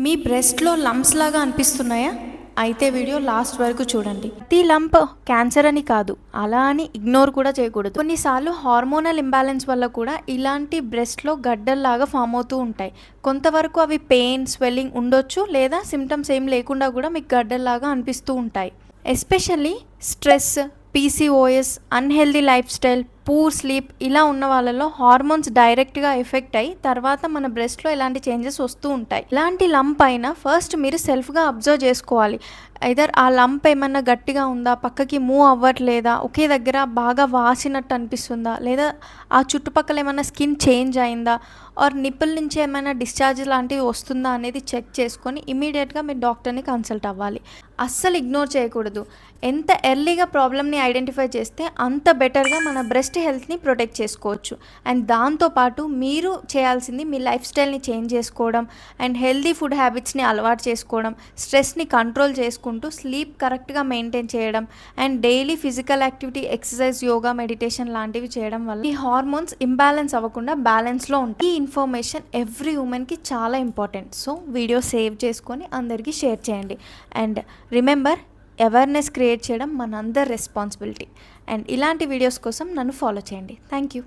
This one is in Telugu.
మీ బ్రెస్ట్లో లంప్స్ లాగా అనిపిస్తున్నాయా? అయితే వీడియో లాస్ట్ వరకు చూడండి. ప్రతి లంప్ క్యాన్సర్ అని కాదు, అలా అని ఇగ్నోర్ కూడా చేయకూడదు. కొన్నిసార్లు హార్మోనల్ ఇంబ్యాలెన్స్ వల్ల కూడా ఇలాంటి బ్రెస్ట్లో గడ్డల్లాగా ఫామ్ అవుతూ ఉంటాయి. కొంతవరకు అవి పెయిన్, స్వెల్లింగ్ ఉండొచ్చు, లేదా సిమ్టమ్స్ ఏం లేకుండా కూడా మీకు గడ్డల్లాగా అనిపిస్తూ ఉంటాయి. Especially stress, PCOS, unhealthy life style, poor sleep ఇలా ఉన్న వాళ్ళలో హార్మోన్స్ డైరెక్ట్గా ఎఫెక్ట్ అయ్యి తర్వాత మన బ్రెస్ట్లో ఇలాంటి చేంజెస్ వస్తూ ఉంటాయి. ఇలాంటి లంప్ అయినా ఫస్ట్ మీరు సెల్ఫ్గా అబ్జర్వ్ చేసుకోవాలి. ఐదర్ ఆ లంప్ ఏమన్నా గట్టిగా ఉందా, పక్కకి మూవ్ అవ్వట్లేదా, ఒకే దగ్గర బాగా వాసినట్టు అనిపిస్తుందా, లేదా ఆ చుట్టుపక్కల ఏమైనా స్కిన్ చేంజ్ అయిందా, ఆర్ నిప్పుల నుంచి ఏమైనా డిశ్చార్జ్ లాంటివి వస్తుందా అనేది చెక్ చేసుకొని ఇమీడియట్గా మీరు డాక్టర్ని కన్సల్ట్ అవ్వాలి. అస్సలు ఇగ్నోర్ చేయకూడదు. ఎంత ఎర్లీగా ప్రాబ్లమ్ని ఐడెంటిఫై చేస్తే అంత బెటర్గా మన బ్రెస్ట్ హెల్త్ని ప్రొటెక్ట్ చేసుకోవచ్చు. అండ్ దాంతోపాటు మీరు చేయాల్సింది మీ లైఫ్ స్టైల్ని చేంజ్ చేసుకోవడం, అండ్ హెల్దీ ఫుడ్ హ్యాబిట్స్ని అలవాటు చేసుకోవడం, స్ట్రెస్ని కంట్రోల్ చేసుకుంటూ స్లీప్ కరెక్ట్గా మెయింటైన్ చేయడం, and daily physical activity, exercise, yoga, meditation లాంటివి చేయడం వల్ల ఈ హార్మోన్స్ ఇంబ్యాలెన్స్ అవ్వకుండా బ్యాలెన్స్లో ఉంటాయి. ఈ ఇన్ఫర్మేషన్ ఎవ్రీ ఉమెన్కి చాలా ఇంపార్టెంట్. సో వీడియో సేవ్ చేసుకొని అందరికీ షేర్ చేయండి. అండ్ రిమెంబర్, అవేర్నెస్ క్రియేట్ చేయడం మనందరి రెస్పాన్సిబిలిటీ. అండ్ ఇలాంటి వీడియోస్ కోసం నన్ను ఫాలో చేయండి. Thank you.